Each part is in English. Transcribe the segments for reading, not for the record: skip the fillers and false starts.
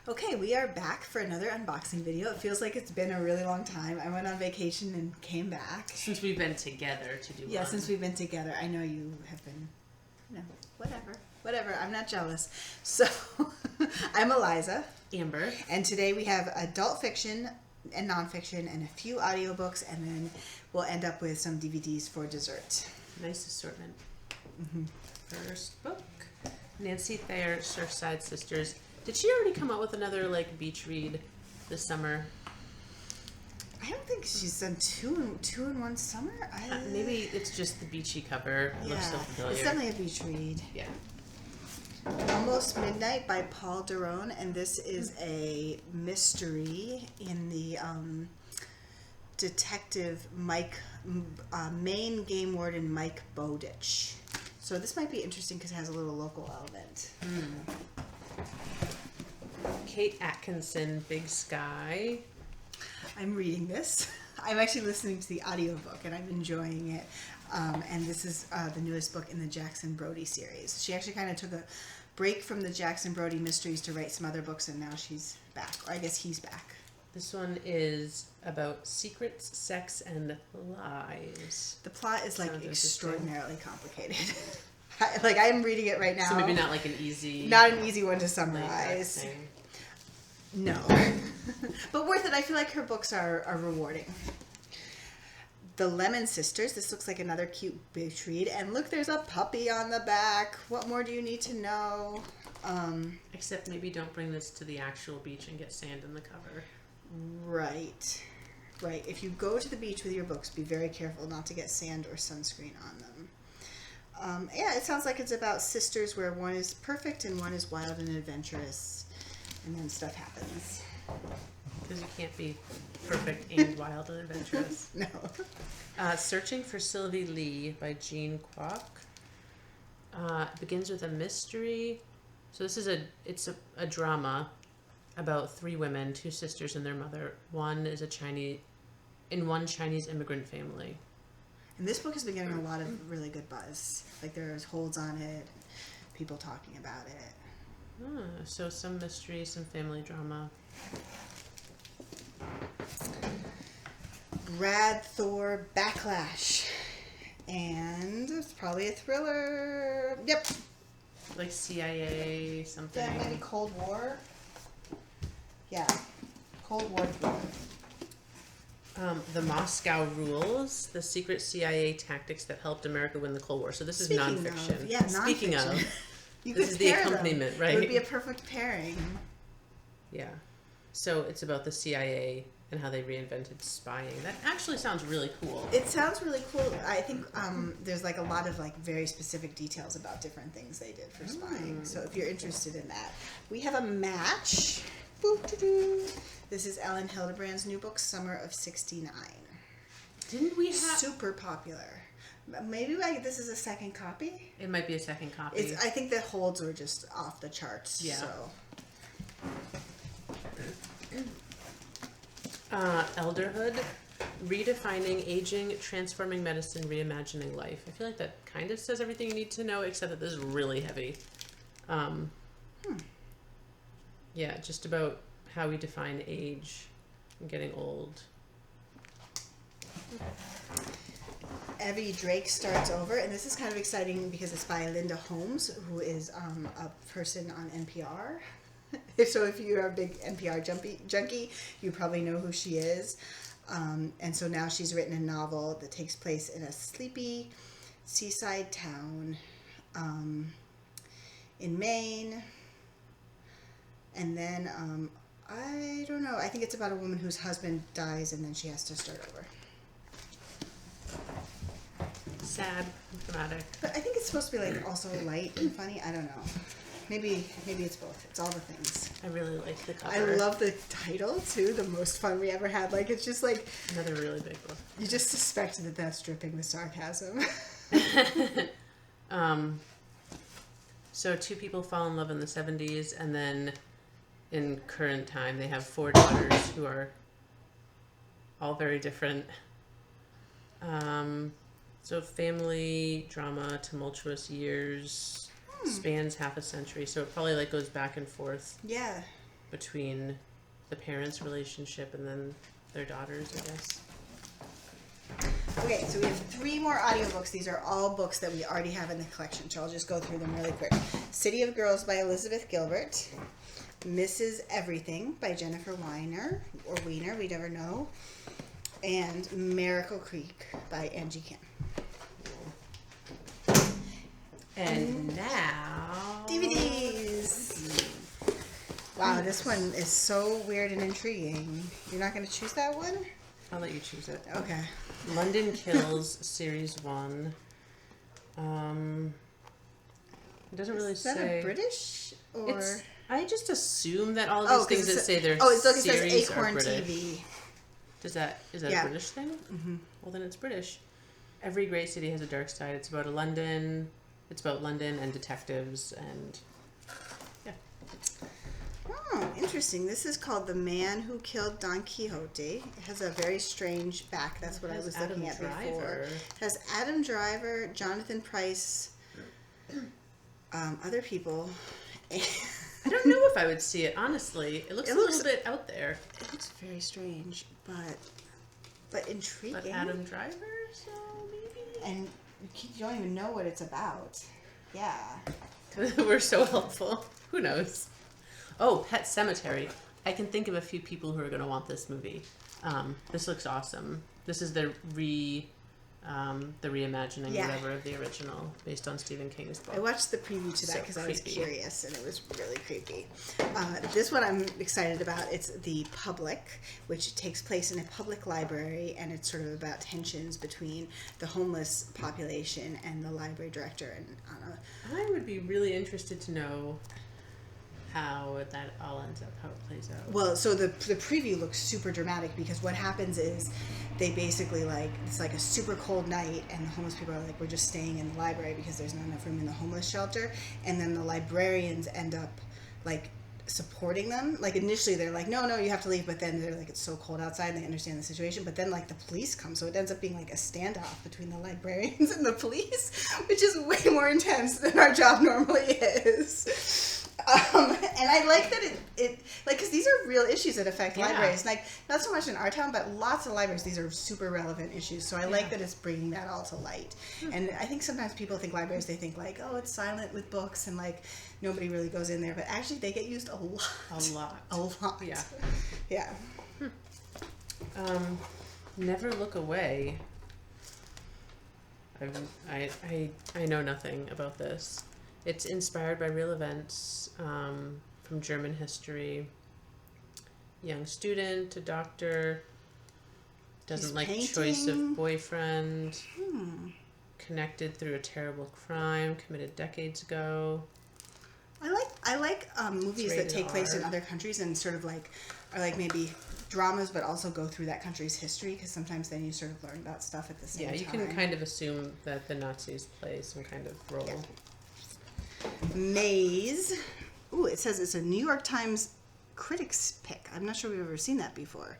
Okay, we are back for another unboxing video. It feels like it's been a really long time. I went on vacation and came back. Since we've been together to do Yeah, one. since we've been together. I know you have been, whatever. I'm not jealous. So, I'm Eliza. Amber. And today we have adult fiction and nonfiction and a few audiobooks, and then we'll end up with some DVDs for dessert. Nice assortment. Mm-hmm. First book, Nancy Thayer, Surfside Sisters. Did she already come out with another beach read this summer? I don't think she's done two in one summer. Maybe it's just the beachy cover. It looks so familiar. It's definitely a beach read. Yeah. Almost Midnight by Paul Doiron, and this is a mystery in the detective Maine game warden Mike Bowditch. So this might be interesting because it has a little local element. Kate Atkinson, Big Sky. I'm reading this. I'm actually listening to the audiobook and I'm enjoying it. And this is the newest book in the Jackson Brodie series. She actually kind of took a break from the Jackson Brodie mysteries to write some other books, and now she's back. Or I guess he's back. This one is about secrets, sex, and lies. The plot is extraordinarily complicated. I'm reading it right now. So maybe not an easy... Not an easy one to summarize. No. But worth it. I feel like her books are rewarding. The Lemon Sisters. This looks like another cute beach read. And look, there's a puppy on the back. What more do you need to know? Except maybe don't bring this to the actual beach and get sand in the cover. Right. If you go to the beach with your books, be very careful not to get sand or sunscreen on them. Yeah, it sounds like it's about sisters where one is perfect and one is wild and adventurous. And then stuff happens. Because you can't be perfect and wild and adventurous. No. Searching for Sylvie Lee by Jean Kwok. It begins with a mystery. So this is a drama about three women, two sisters and their mother. One is in one Chinese immigrant family. And this book has been getting a lot of really good buzz. There's holds on it, people talking about it. So some mystery, some family drama. Brad Thor Backlash. And it's probably a thriller. Yep. CIA something. Yeah, maybe Cold War. Yeah. Cold War thriller. The Moscow Rules, the secret CIA tactics that helped America win the Cold War. So this is nonfiction. Speaking of, this is the accompaniment, right? It would be a perfect pairing. Yeah. So it's about the CIA and how they reinvented spying. That actually sounds really cool. It sounds really cool. I think there's a lot of very specific details about different things they did for spying. So if you're interested in that, we have a match. Boo-doo-doo. This is Hilderbrand's new book, Summer of '69. Didn't we have... Super popular. Maybe this is a second copy? It might be a second copy. I think the holds were just off the charts. Yeah. So. Elderhood, Redefining Aging, Transforming Medicine, Reimagining Life. I feel like that kind of says everything you need to know, except that this is really heavy. Yeah, just about how we define age and getting old. Evvie Drake starts over, and this is kind of exciting because it's by Linda Holmes, who is a person on NPR. So if you're a big NPR junkie, you probably know who she is. And so now she's written a novel that takes place in a sleepy seaside town in Maine. And then, I don't know, I think it's about a woman whose husband dies and then she has to start over. Sad, dramatic. But I think it's supposed to be also light and funny. I don't know. Maybe it's both. It's all the things. I really like the cover. I love the title too. The most fun we ever had. It's just another really big book. You just suspect that that's dripping with sarcasm. So two people fall in love in the 70s, and then in current time they have 4 daughters who are all very different. So family drama, tumultuous years, spans half a century. So it probably goes back and forth. Yeah. between the parents' relationship and then their daughters, I guess. Okay, so we have 3 more audiobooks. These are all books that we already have in the collection, so I'll just go through them really quick. City of Girls by Elizabeth Gilbert. Mrs. Everything by Jennifer Weiner, or Weiner, we never know. And Miracle Creek by Angie Kim. And now... DVDs! Wow, this one is so weird and intriguing. You're not going to choose that one? I'll let you choose it. Okay. London Kills, Series 1. It doesn't really say. Is that a British? Or... I just assume that all of these things that say they're it says series Acorn are British. TV. Is that a British thing? Mm-hmm. Well, then it's British. Every great city has a dark side. It's about London and detectives and yeah. Oh, interesting. This is called The Man Who Killed Don Quixote. It has a very strange back. That's what I was looking at before. It has Adam Driver, Jonathan Pryce, other people. I don't know if I would see it, honestly. It looks a little bit out there. It looks very strange, but intriguing. But Adam Driver, so maybe? And you don't even know what it's about. Yeah. We're so helpful. Who knows? Oh, Pet Sematary. I can think of a few people who are going to want this movie. This looks awesome. This is the reimagining, whatever, of the original, based on Stephen King's book. I watched the preview to that because I was curious, and it was really creepy. This one I'm excited about. It's The Public, which takes place in a public library, and it's sort of about tensions between the homeless population and the library director. And I would be really interested to know how that all ends up, how it plays out. Well, so the preview looks super dramatic because what happens is they basically it's like a super cold night and the homeless people are like, we're just staying in the library because there's not enough room in the homeless shelter, and then the librarians end up like supporting them. Like initially they're like, no, you have to leave, but then they're like, it's so cold outside and they understand the situation, but then like the police come, so it ends up being like a standoff between the librarians and the police, which is way more intense than our job normally is. And I like that it because these are real issues that affect libraries. Like, not so much in our town, but lots of libraries, these are super relevant issues. So I like that it's bringing that all to light. And I think sometimes people think libraries, they think like, oh, it's silent with books and like nobody really goes in there. But actually they get used a lot. A lot. Yeah. Yeah. Never Look Away. I know nothing about this. It's inspired by real events from German history. Young student, a doctor, doesn't like choice of boyfriend, connected through a terrible crime committed decades ago. I like movies that take place in other countries and sort of like are like maybe dramas, but also go through that country's history, because sometimes then you sort of learn about stuff at the same time. Yeah, you can kind of assume that the Nazis play some kind of role. Yeah. Maze. Ooh, it says it's a New York Times critics pick. I'm not sure we've ever seen that before.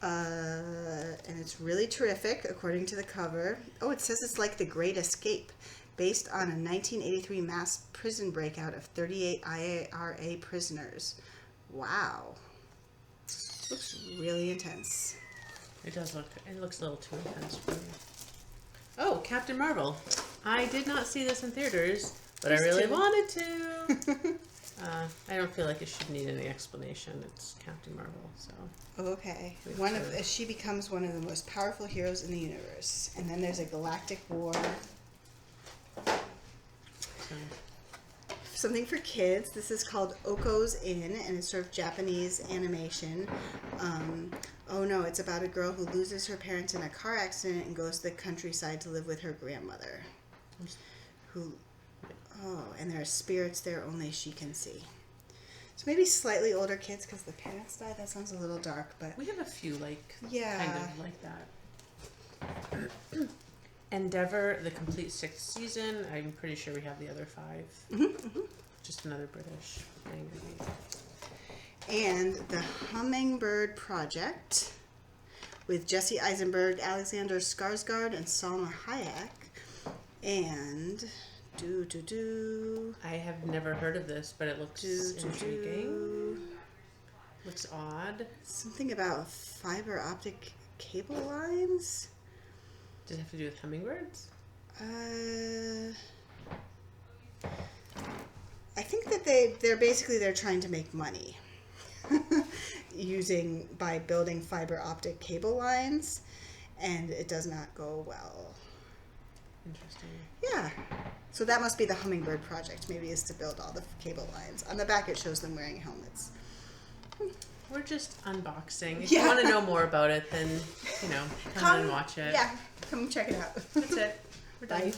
And it's really terrific, according to the cover. Oh, it says it's like The Great Escape, based on a 1983 mass prison breakout of 38 IRA prisoners. Wow. Looks really intense. It does look, it looks a little too intense for me. Oh, Captain Marvel. I did not see this in theaters, but I really wanted to. I don't feel like it should need any explanation. It's Captain Marvel, so. Okay. She becomes one of the most powerful heroes in the universe, and then there's a galactic war. Something for kids. This is called Okko's Inn, and it's sort of Japanese animation. Oh no, it's about a girl who loses her parents in a car accident and goes to the countryside to live with her grandmother. And there are spirits there only she can see. So maybe slightly older kids because the parents died. That sounds a little dark, but we have a few kind of like that. Endeavour, the complete 6th season. I'm pretty sure we have the other 5. Just another British thing. And the Hummingbird Project with Jesse Eisenberg, Alexander Skarsgård, and Salma Hayek. And I have never heard of this, but it looks intriguing. Looks odd. Something about fiber optic cable lines. Does it have to do with hummingbirds? I think that they're trying to make money by building fiber optic cable lines, and it does not go well. Interesting. Yeah. So that must be the Hummingbird Project, maybe, is to build all the cable lines. On the back it shows them wearing helmets. We're just unboxing. If Yeah. you want to know more about it, then, come and watch it. Yeah, come check it out. That's it. We're done. Bye.